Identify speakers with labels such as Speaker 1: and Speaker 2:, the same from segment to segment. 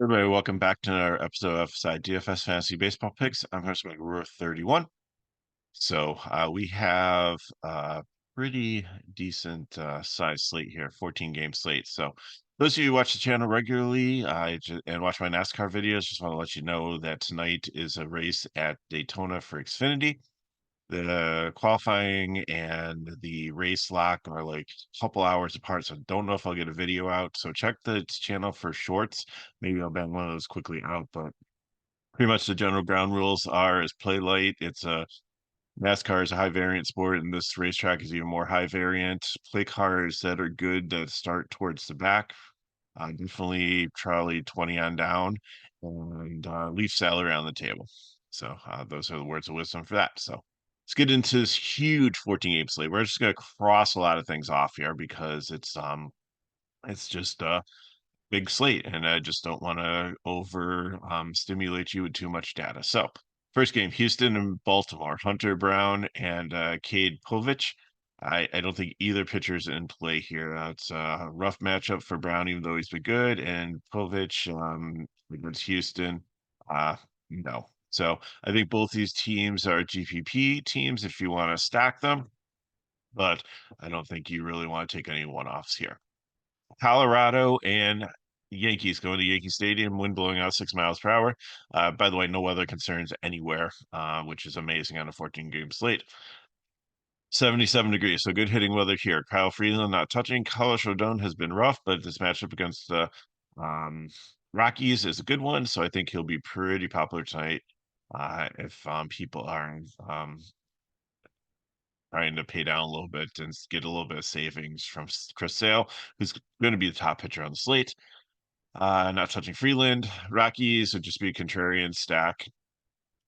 Speaker 1: Everybody, welcome back to another episode of FSi DFS Fantasy Baseball Picks. I'm host Mike Roar 31. We have a pretty decent size slate here, 14 game slate. So those of you who watch the channel regularly and watch my NASCAR videos, just want to let you know that tonight is a race at Daytona for Xfinity. The qualifying and the race lock are like a couple hours apart, so don't know if I'll get a video out. So check the channel for shorts. Maybe I'll bang one of those quickly out, but pretty much the general ground rules are is play light. It's a NASCAR is a high variant sport, and this racetrack is even more high variant. Play cars that are good that start towards the back. Definitely Charlie 20 on down, and leave salary on the table. So those are the words of wisdom for that. So let's get into this huge 14 game slate. We're just going to cross a lot of things off here because it's just a big slate, and I just don't want to over stimulate you with too much data. So first game, Houston and Baltimore, Hunter Brown and Cade Povich. I don't think either pitcher's in play here. It's a rough matchup for Brown, even though he's been good, and Povich against Houston. No. So I think both these teams are GPP teams if you want to stack them, but I don't think you really want to take any one-offs here. Colorado and Yankees going to Yankee Stadium, wind blowing out 6 miles per hour. By the way, no weather concerns anywhere, which is amazing on a 14 game slate. 77 degrees, so good hitting weather here. Kyle Freeland not touching. Carlos Rodon has been rough, but this matchup against the um, Rockies is a good one, so I think he'll be pretty popular tonight. If people are trying to pay down a little bit and get a little bit of savings from Chris Sale, who's going to be the top pitcher on the slate. Not touching Freeland. Rockies would just be a contrarian stack,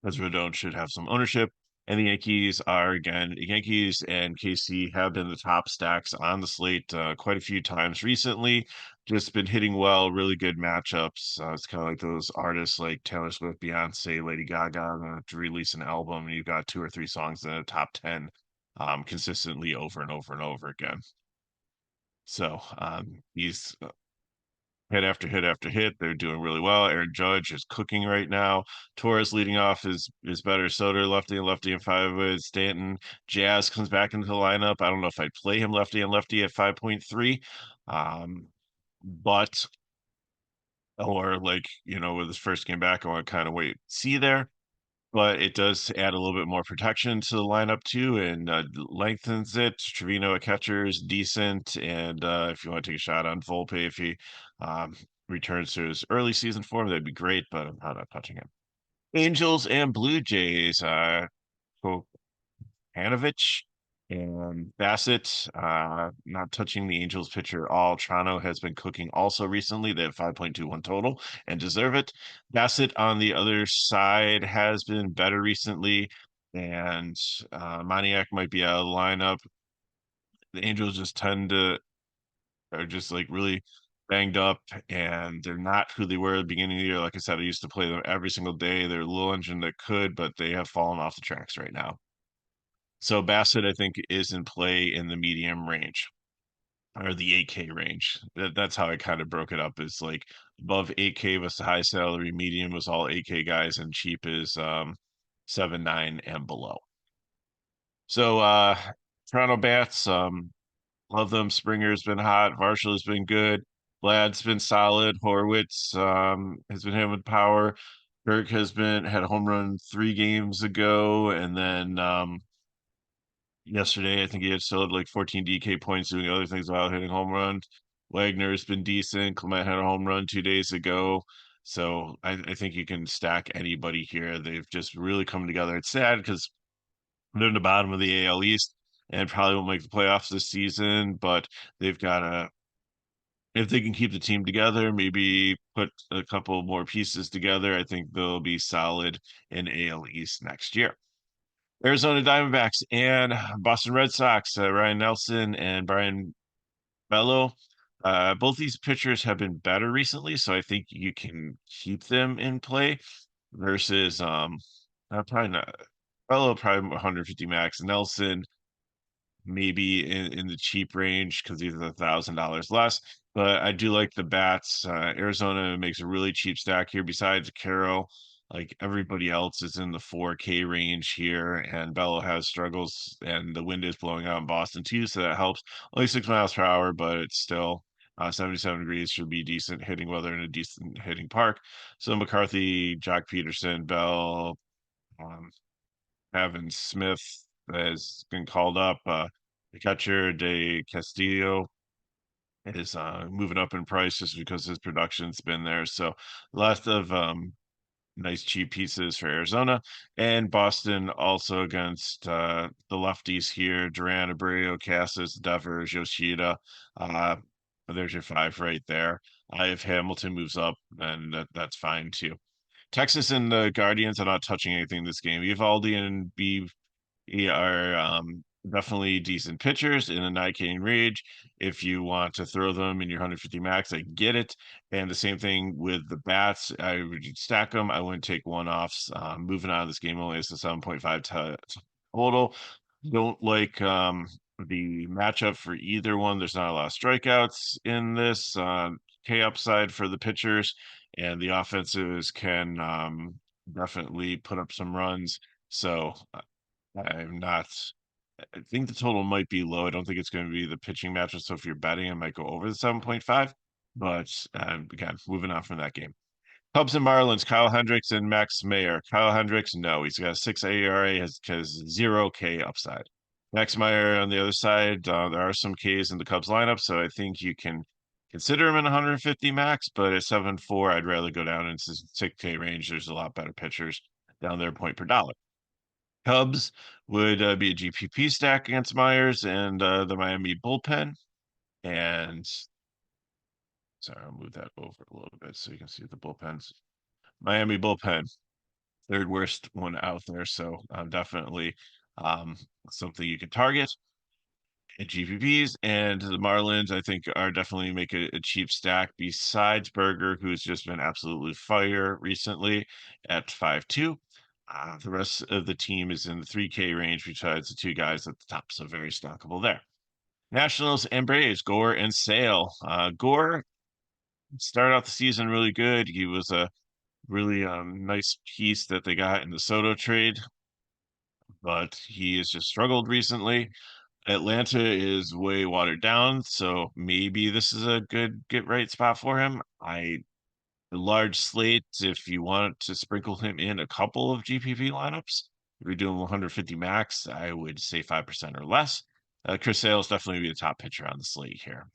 Speaker 1: as Rodon should have some ownership. And the Yankees are, again, Yankees and KC have been the top stacks on the slate quite a few times recently. Just been hitting well, really good matchups. It's kind of like those artists like Taylor Swift, Beyonce, Lady Gaga to release an album, and you've got 2 or 3 songs in the top 10 consistently over and over and over again. So these hit after hit after hit. They're doing really well. Aaron Judge is cooking right now. Torres leading off is better. Soder lefty and lefty and 5 Stanton. Jazz comes back into the lineup. I don't know if I'd play him lefty and lefty at 5.3. But or like, with his first game back, I want to kind of wait, see there. But it does add a little bit more protection to the lineup too, and lengthens it. Trevino at catcher is decent, and if you want to take a shot on Volpe, if he um, returns to his early season form, that'd be great. But I'm not touching him. Angels and Blue Jays. Panovich and Bassett, not touching the Angels pitcher at all. Toronto has been cooking also recently. They have 5.21 total and deserve it. Bassett on the other side has been better recently, and Moniak might be out of the lineup. The Angels just are just like really banged up, and they're not who they were at the beginning of the year. Like I said, I used to play them every single day. They're a little engine that could, but they have fallen off the tracks right now. So Bassett, I think, is in play in the medium range or the 8K range. That's how I kind of broke it up. Is like above 8K was the high salary, medium was all 8K guys, and cheap is 7, 9 and below. So Toronto Bats, love them. Springer's been hot. Varshall has been good. Vlad's been solid. Horwitz has been hitting with power. Kirk had a home run 3 games ago, and then yesterday. I think he had still had like 14 DK points doing other things while hitting home runs. Wagner's been decent. Clement had a home run 2 days ago. So I think you can stack anybody here. They've just really come together. It's sad because they're in the bottom of the AL East and probably won't make the playoffs this season, but they've got if they can keep the team together, maybe put a couple more pieces together, I think they'll be solid in AL East next year. Arizona Diamondbacks and Boston Red Sox, Ryan Nelson and Brian Bello. Both these pitchers have been better recently, so I think you can keep them in play versus probably not Bello, probably 150 max. Nelson maybe in the cheap range because he's $1,000 less. but I do like the bats. Arizona makes a really cheap stack here. Besides Carroll, like everybody else is in the 4K range here, and Bello has struggles, and the wind is blowing out in Boston too, so that helps. Only 6 miles per hour, but it's still 77 degrees should be decent hitting weather in a decent hitting park. So McCarthy, Jock Peterson, Bell, um, Evan Smith has been called up. The catcher De Castillo is moving up in price just because his production's been there. So lots of nice cheap pieces for Arizona and Boston also against the lefties here. Duran, Abreu, Casas, Devers, Yoshida. Uh, there's your five right there. If Hamilton moves up, then that's fine too. Texas and the Guardians are not touching anything this game. Evaldi and B are definitely decent pitchers in a 9K range. If you want to throw them in your 150 max, I get it. And the same thing with the bats. I would stack them. I wouldn't take one offs. Moving on, this game only is a 7.5 total. Don't like the matchup for either one. There's not a lot of strikeouts in this. K upside for the pitchers, and the offenses can definitely put up some runs. So I'm not. I think the total might be low. I don't think it's going to be the pitching matchup. So if you're betting, I might go over the 7.5. But again, moving on from that game. Cubs and Marlins, Kyle Hendricks and Max Meyer. Kyle Hendricks, no, he's got a 6 ARA, has 0K upside. Max Meyer on the other side, there are some Ks in the Cubs lineup, so I think you can consider him in 150 max, but at 7.4, I'd rather go down into 6K range. There's a lot better pitchers down there, point per dollar. Cubs would be a GPP stack against Myers and the Miami bullpen. And sorry, I'll move that over a little bit so you can see the bullpens. Miami bullpen, third worst one out there. So definitely something you can target. And GPPs and the Marlins, I think, are definitely make a cheap stack besides Berger, who's just been absolutely fire recently at 5.2. The rest of the team is in the 3K range besides the two guys at the top, so very stackable there. Nationals and Braves, Gore and Sale. Gore started out the season really good. He was a really nice piece that they got in the Soto trade, but he has just struggled recently. Atlanta is way watered down, so maybe this is a good get right spot for him. A large slate if you want to sprinkle him in a couple of GPP lineups. If you're doing 150 max, I would say 5% or less. Chris Sale's definitely be the top pitcher on the slate here.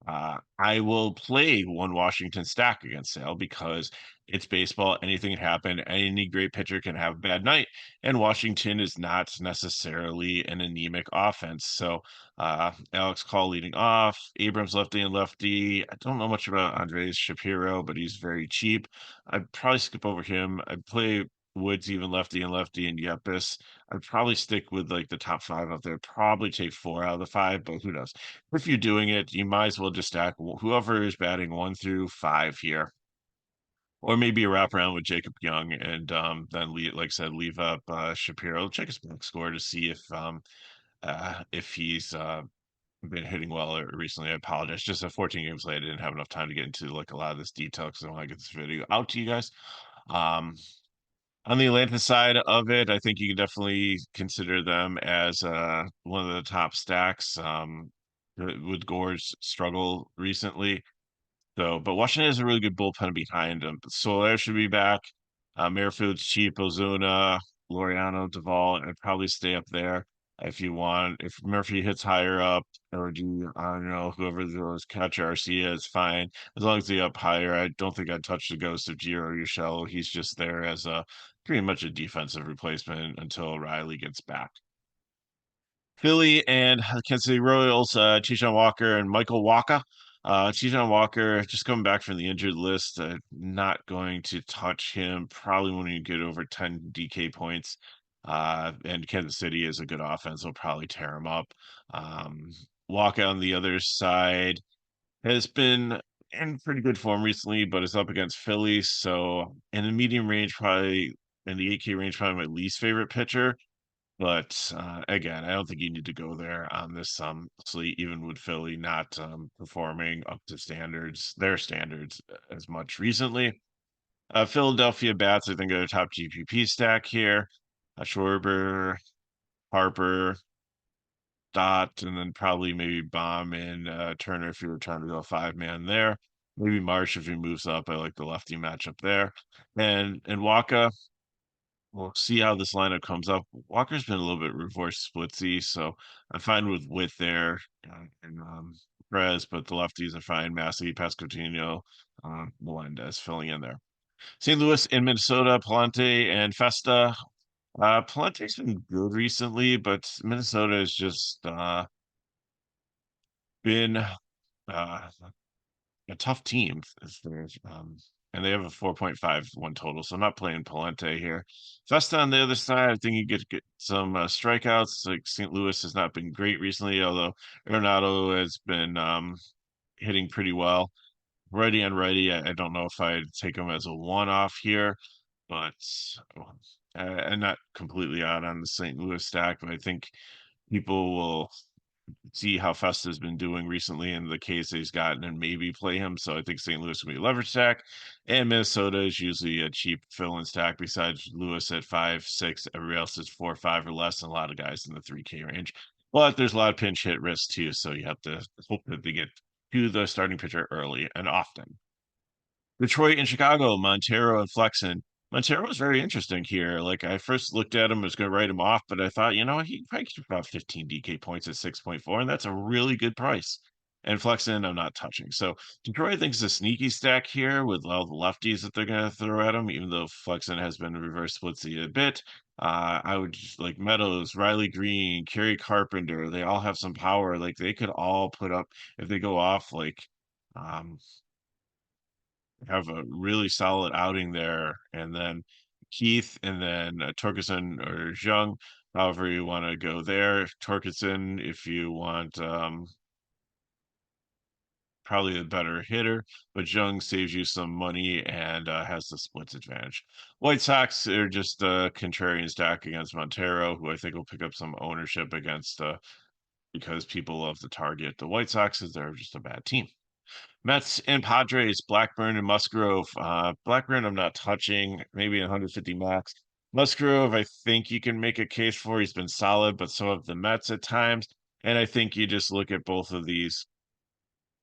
Speaker 1: I will play one Washington stack against Sale because it's baseball. Anything can happen. Any great pitcher can have a bad night, and Washington is not necessarily an anemic offense. So, Alex Call leading off, Abrams lefty and lefty. I don't know much about Andres Shapiro, but he's very cheap. I'd probably skip over him. I'd play Woods even lefty and Yepis. I'd probably stick with like the top five up there. Probably take 4 out of the 5, but who knows? If you're doing it, you might as well just stack whoever is batting 1 through 5 here, or maybe a wraparound with Jacob Young, and then like I said, leave up Shapiro. Check his box score to see if he's been hitting well recently. I apologize. Just at 14 games late, I didn't have enough time to get into like a lot of this detail because I want to get this video out to you guys. Um, on the Atlanta side of it, I think you can definitely consider them as one of the top stacks. With Gore's struggle recently. So, but Washington has a really good bullpen behind him. Soler should be back. Merrifield's cheap, Ozuna, Laureano, Duvall, and I'd probably stay up there if you want. If Murphy hits higher up, or do I don't know, whoever those catcher Arcia is fine. As long as they up higher, I don't think I'd touch the ghost of Giro Urshela. He's just there as a pretty much a defensive replacement until Riley gets back. Philly and Kansas City Royals, Tijon Walker and Michael Wacha. Tijon Walker just coming back from the injured list. Not going to touch him. Probably when you get over 10 DK points. And Kansas City is a good offense. Will probably tear him up. Wacha on the other side has been in pretty good form recently, but is up against Philly. So in the medium range, probably in the 8K range, probably my least favorite pitcher. But again, I don't think you need to go there on this slate, even with Philly not performing up to their standards as much recently. Philadelphia bats, I think, are a top GPP stack here. Schwarber, Harper, Dot, and then probably maybe Baum and Turner if you were trying to go 5-man there. Maybe Marsh if he moves up. I like the lefty matchup there. And Waka, we'll see how this lineup comes up. Walker's been a little bit reverse splitsy, so I'm fine with there and Perez, but the lefties are fine. Massey, Pascotino, Melendez filling in there. St. Louis in Minnesota, Palante and Festa. Palante's been good recently, but Minnesota has just been a tough team. And they have a 4.51 total, so I'm not playing Palente here. Festa on the other side, I think you get some strikeouts. Like St. Louis has not been great recently, although Arenado has been hitting pretty well. Righty on righty, I don't know if I'd take him as a one-off here, but I'm not completely out on the St. Louis stack, but I think people will see how Festa's been doing recently in the case he's gotten and maybe play him. So I think St. Louis will be a leverage stack, and Minnesota is usually a cheap fill-in stack. Besides Lewis at 5-6, everybody else is 4-5 or less, and a lot of guys in the 3K range. But there's a lot of pinch hit risk too, so you have to hope that they get to the starting pitcher early and often. Detroit and Chicago, Montero and Flexen. Montero was very interesting here. Like I first looked at him, was going to write him off, but I thought, he probably gets about 15 DK points at 6.4, and that's a really good price. And Flexen, I'm not touching. So Detroit, I think, is a sneaky stack here with all the lefties that they're going to throw at him, even though Flexen has been reverse splitsy a bit. I would just like Meadows, Riley Green, Kerry Carpenter. They all have some power. Like they could all put up if they go off um have a really solid outing there. And then Keith, and then Torkelson or Jung, however you want to go there. Torkelson, if you want probably a better hitter, but Jung saves you some money and has the splits advantage. White Sox are just a contrarian stack against Montero, who I think will pick up some ownership against because people love the target. The White Sox is they're just a bad team. Mets and Padres, Blackburn and Musgrove. Blackburn, I'm not touching, maybe 150 max. Musgrove, I think you can make a case for. He's been solid, but so have the Mets at times. And I think you just look at both of these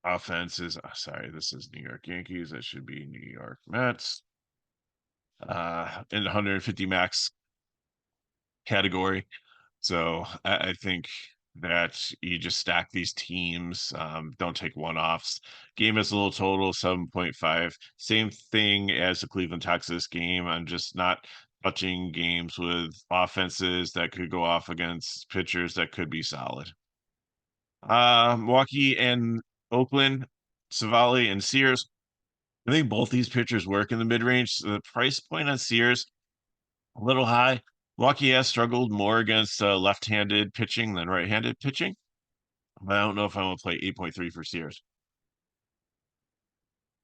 Speaker 1: offenses. Sorry, this is New York Yankees. That should be New York Mets. In the 150 max category. So I think that you just stack these teams. Don't take one-offs. Game is a little total 7.5. Same thing as the Cleveland Texas game. I'm just not touching games with offenses that could go off against pitchers that could be solid. Milwaukee and Oakland, Savali and Sears. I think both these pitchers work in the mid-range. So the price point on Sears a little high. Milwaukee has struggled more against left-handed pitching than right-handed pitching. But I don't know if I want to play 8.3 for Sears.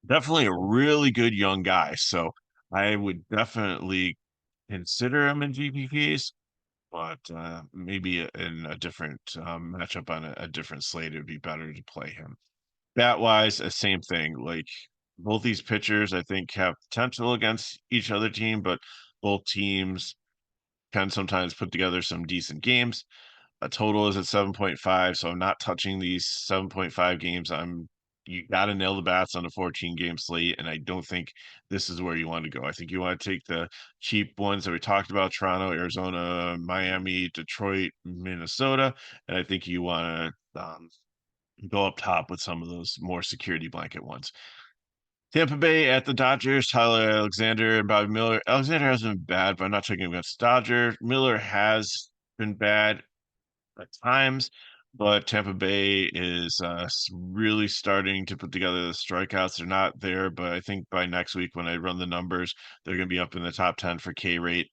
Speaker 1: Definitely a really good young guy. So I would definitely consider him in GPPs, but maybe in a different matchup on a different slate, it would be better to play him. Bat-wise, the same thing. Like both these pitchers, I think, have potential against each other team, but both teams can sometimes put together some decent games. A total is at 7.5, so I'm not touching these 7.5 games. You got to nail the bats on a 14 game slate, and I don't think this is where you want to go. I think you want to take the cheap ones that we talked about: Toronto, Arizona, Miami, Detroit, Minnesota, and I think you want to go up top with some of those more security blanket ones. Tampa Bay at the Dodgers, Tyler Alexander and Bobby Miller. Alexander hasn't been bad, but I'm not taking him against Dodgers. Miller has been bad at times, but Tampa Bay is really starting to put together the strikeouts. They're not there, but I think by next week when I run the numbers, they're going to be up in the top 10 for K rate.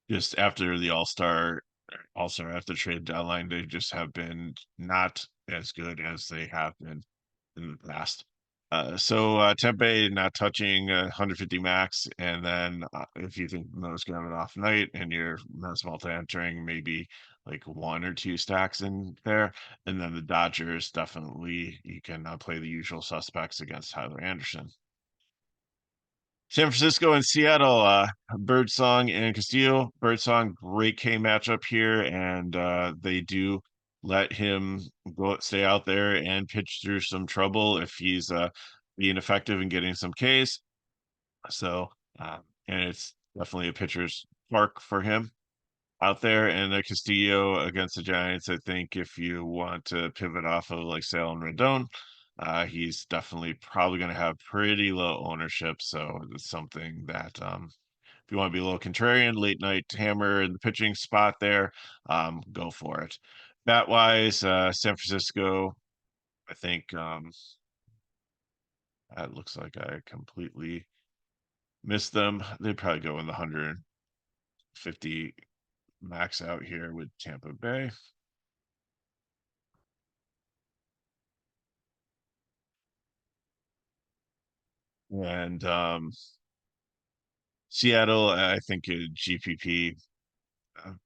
Speaker 1: Just after the All-Star after trade deadline, they just have been not as good as they have been in the past. Tempe not touching 150 max, and then if you think Mo's gonna have an off night and you're mass multi entering maybe like one or two stacks in there, and then the Dodgers definitely you can play the usual suspects against Tyler Anderson. San Francisco and Seattle, Birdsong and Castillo. Birdsong, great K matchup here, and they do let him stay out there and pitch through some trouble if he's being effective and getting some Ks. So, and it's definitely a pitcher's park for him out there. And Castillo against the Giants, I think if you want to pivot off of like Sale and Rendon, he's definitely probably going to have pretty low ownership. So it's something that if you want to be a little contrarian, late night hammer in the pitching spot there, go for it. Bat wise, San Francisco, I think it looks like I completely missed them. They'd probably go in the 150 max out here with Tampa Bay. And Seattle, I think GPP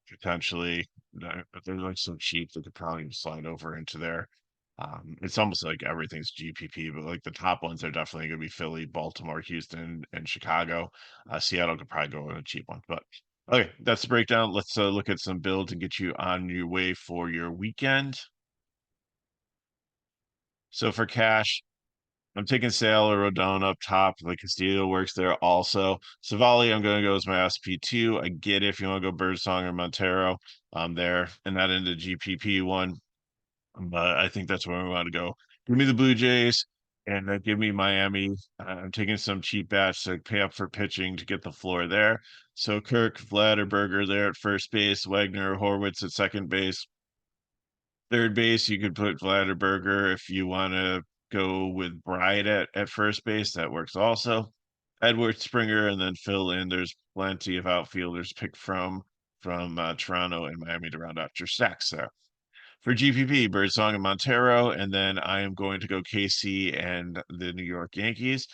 Speaker 1: potentially, but they're like so cheap that they probably slide over into there. It's almost like everything's GPP, but like the top ones are definitely going to be Philly, Baltimore, Houston, and Chicago. Seattle could probably go on a cheap one, but okay, that's the breakdown. Let's look at some builds and get you on your way for your weekend. So for cash, I'm taking Sale or Rodon up top. Like Castillo works there also. Savali, I'm going to go as my SP2. I get it if you want to go Birdsong or Montero. There and that into GPP one. But I think that's where we want to go. Give me the Blue Jays and give me Miami. I'm taking some cheap bats to pay up for pitching to get the floor there. So Kirk, Vlad, or Berger there at first base. Wagner, Horwitz at second base. Third base, you could put Vladderberger if you want to go with Bryant at first base. That works also. Edward Springer, and then fill in. There's plenty of outfielders picked from Toronto and Miami to round out your stacks there. For GPP, Birdsong and Montero, and then I am going to go KC and the New York Yankees.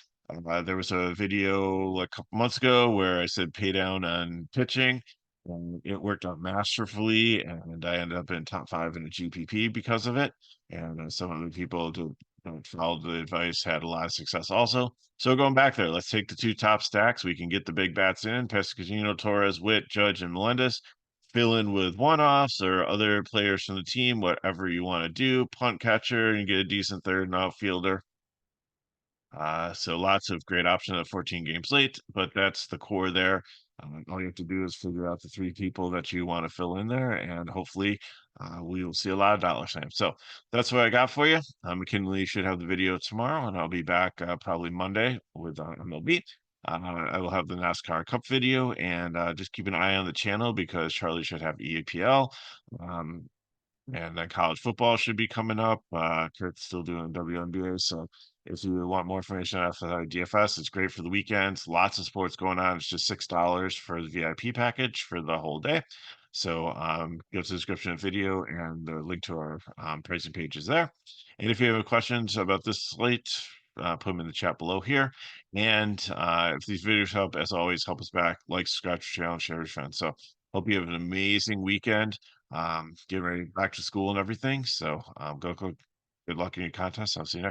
Speaker 1: There was a video a couple months ago where I said pay down on pitching, and it worked out masterfully, and I ended up in top 5 in the GPP because of it. And some of the people who followed the advice had a lot of success also. So going back there, let's take the two top stacks. We can get the big bats in: Pescatino, Torres, Witt, Judge, and Melendez. Fill in with one-offs or other players from the team, whatever you want to do. Punt catcher and get a decent third and outfielder. So lots of great options at 14 games late, but that's the core there. All you have to do is figure out the 3 people that you want to fill in there, and hopefully we will see a lot of dollar signs. So that's what I got for you. McKinley should have the video tomorrow, and I'll be back probably Monday with MLB. I will have the NASCAR Cup video, and just keep an eye on the channel because Charlie should have EAPL. And then college football should be coming up. Kurt's still doing WNBA. So if you want more information on FSi DFS, it's great for the weekends. Lots of sports going on. It's just $6 for the VIP package for the whole day. So go to the description of the video and the link to our pricing page is there. And if you have questions about this slate, put them in the chat below here. And if these videos help, as always, help us back. Like, subscribe to the channel, share with your friends. So hope you have an amazing weekend. Getting ready back to school and everything. So good luck in your contest. I'll see you next.